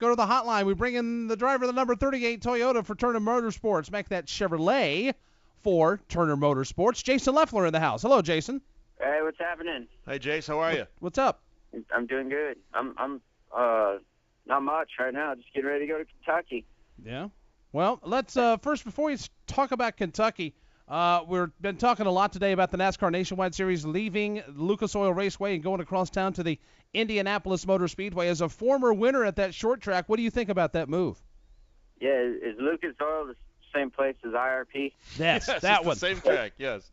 Go to the hotline. We bring in the driver of the number 38 Toyota for Turner Motorsports. Make that Chevrolet for Turner Motorsports. Jason Leffler in the house. Hello, Jason. Hey, what's happening? Hey, Jace, how are you? What's up? I'm doing good. I'm not much right now. Just getting ready to go to Kentucky. Yeah. Well, let's first, before we talk about Kentucky, we've been talking a lot today about the NASCAR Nationwide Series leaving Lucas Oil Raceway and going across town to the Indianapolis Motor Speedway. As a former winner at that short track, what do you think about that move? Yeah, is Lucas Oil the same place as IRP? Yes, Yes, that it's one. the same track, yes.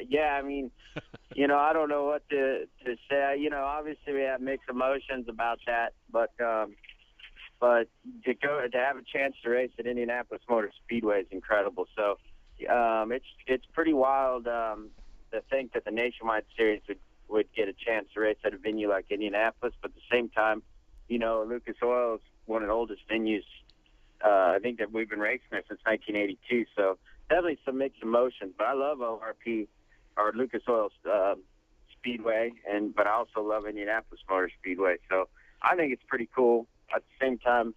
Yeah, I mean, I don't know what to say. Obviously we have mixed emotions about that, but to have a chance to race at Indianapolis Motor Speedway is incredible. So it's pretty wild to think that the Nationwide Series would get a chance to race at a venue like Indianapolis, but at the same time, Lucas Oil is one of the oldest venues. I think that we've been racing there since 1982, so definitely some mixed emotions. But I love ORP or Lucas Oil Speedway, but I also love Indianapolis Motor Speedway. So I think it's pretty cool. At the same time,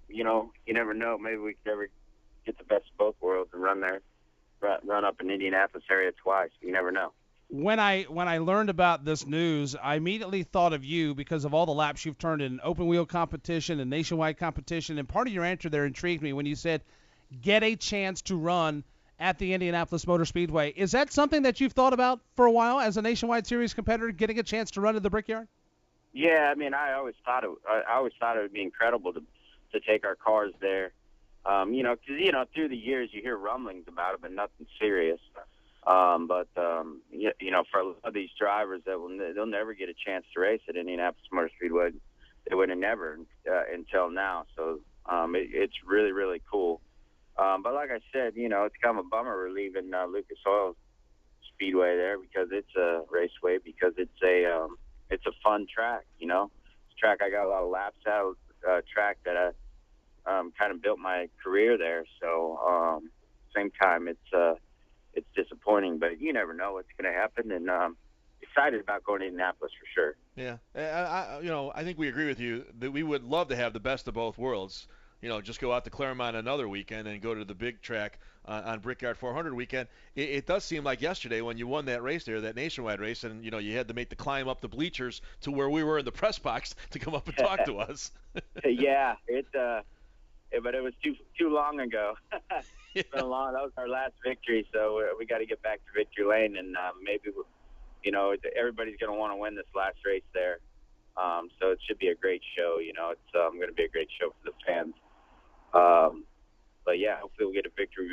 you never know. Maybe we could ever get the best of both worlds and run up in Indianapolis area twice. You never know. When I learned about this news, I immediately thought of you because of all the laps you've turned in open wheel competition and nationwide competition. And part of your answer there intrigued me when you said, get a chance to run at the Indianapolis Motor Speedway. Is that something that you've thought about for a while as a Nationwide Series competitor, getting a chance to run at the Brickyard? Yeah, I mean, I always thought it would be incredible to take our cars there. Because through the years you hear rumblings about it, but nothing serious. For a lot of these drivers they'll never get a chance to race at Indianapolis Motor Speedway. They would have never until now. So it's really, really cool. But like I said, it's kind of a bummer we're leaving Lucas Oil Speedway there because it's a raceway, because it's a fun track. It's a track I got a lot of laps out. Track that I kind of built my career there. So same time, it's disappointing, but you never know what's going to happen, and excited about going to Indianapolis for sure. Yeah, I think we agree with you that we would love to have the best of both worlds. Just go out to Claremont another weekend and go to the big track on Brickyard 400 weekend. It does seem like yesterday when you won that race there, that nationwide race, and you had to make the climb up the bleachers to where we were in the press box to come up and talk to us. Yeah, but it was too long ago. It's been long. That was our last victory, so we got to get back to victory lane, and maybe everybody's going to want to win this last race there. So it should be a great show. It's going to be a great show for the fans. But yeah, hopefully we'll get a victory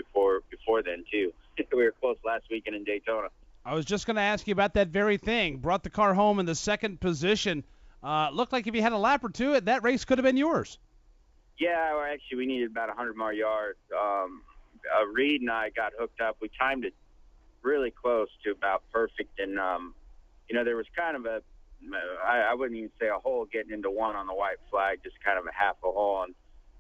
before then too. We were close last weekend in Daytona. I was just going to ask you about that very thing. Brought the car home in the second position. Looked like if you had a lap or two, that race could have been yours. Yeah, well, actually we needed about 100 more yards. Reed and I got hooked up. We timed it really close to about perfect, and there was kind of I wouldn't even say a hole getting into one on the white flag, just kind of a half a hole, and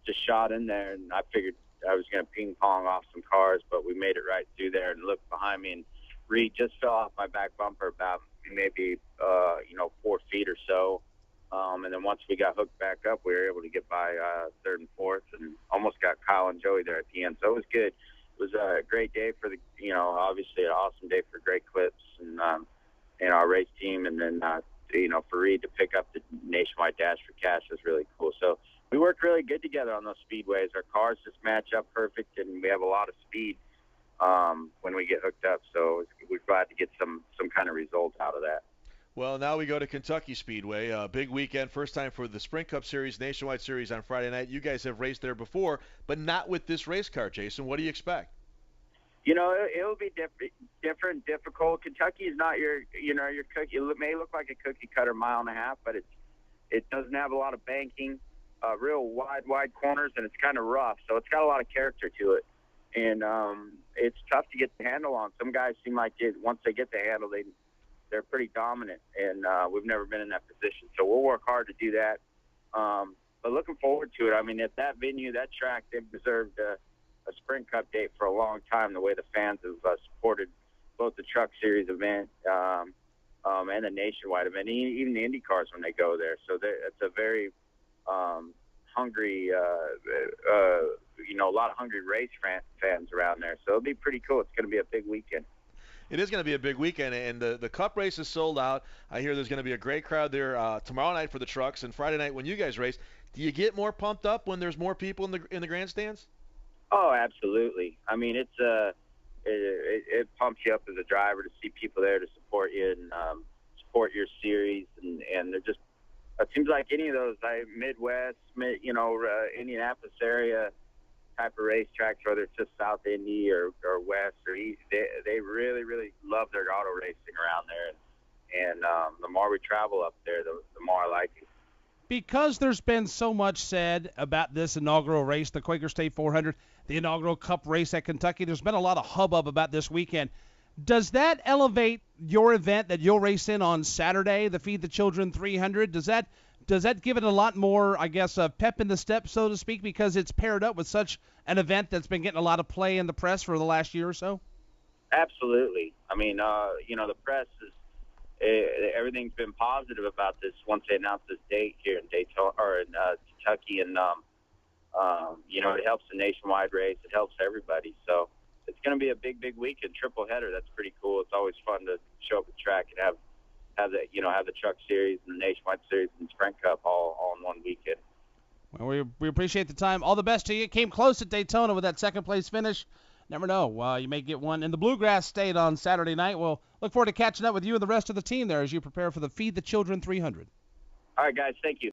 just shot in there, and I figured I was going to ping pong off some cars, but we made it right through there and looked behind me, and Reed just fell off my back bumper about maybe 4 feet or so. And then once we got hooked back up, we were able to get by third and fourth, and almost got Kyle and Joey there at the end. So it was good. It was a great day for obviously an awesome day for Great Clips and our race team, and then for Reed to pick up the nationwide dash for cash was really cool. So we worked really good together on those speedways. Our cars just match up perfect, and we have a lot of speed when we get hooked up. So we're glad to get some kind of result out of that. Well, now we go to Kentucky Speedway. Big weekend, first time for the Sprint Cup Series, Nationwide Series on Friday night. You guys have raced there before, but not with this race car, Jason. What do you expect? It'll be different, difficult. Kentucky is not your cookie. It may look like a cookie cutter mile and a half, but it doesn't have a lot of banking, real wide corners, and it's kind of rough. So it's got a lot of character to it, and it's tough to get the handle on. Some guys seem like once they get the handle, they're pretty dominant, and we've never been in that position. So we'll work hard to do that. But looking forward to it. I mean, at that venue, that track, they've deserved a Sprint Cup date for a long time, the way the fans have supported both the Truck Series event and the Nationwide event, even the Indy cars when they go there. So it's a very hungry, a lot of hungry race fans around there. So it'll be pretty cool. It's going to be a big weekend. It is going to be a big weekend, and the Cup race is sold out. I hear there's going to be a great crowd there tomorrow night for the trucks and Friday night when you guys race. Do you get more pumped up when there's more people in the grandstands? Oh, absolutely. I mean, it pumps you up as a driver to see people there to support you and support your series, and they're just. It seems like any of those Midwest, Indianapolis area type of racetracks, whether it's just South Indy or West or East, they really, really love their auto racing around there. And the more we travel up there, the more I like it. Because there's been so much said about this inaugural race, the Quaker State 400, the inaugural Cup race at Kentucky, there's been a lot of hubbub about this weekend. Does that elevate your event that you'll race in on Saturday, the Feed the Children 300? Does that give it a lot more, I guess, pep in the step, so to speak, because it's paired up with such an event that's been getting a lot of play in the press for the last year or so? Absolutely. I mean, the press everything's been positive about this once they announced this date here in Daytona or in Kentucky, and it helps the nationwide race. It helps everybody. So it's going to be a big, big weekend, triple header. That's pretty cool. It's always fun to show up at the track and have the Truck Series and the Nationwide Series and Sprint Cup all in one weekend. Well, we appreciate the time. All the best to you. Came close at Daytona with that second place finish. Never know. You may get one in the Bluegrass State on Saturday night. We'll look forward to catching up with you and the rest of the team there as you prepare for the Feed the Children 300. All right, guys. Thank you.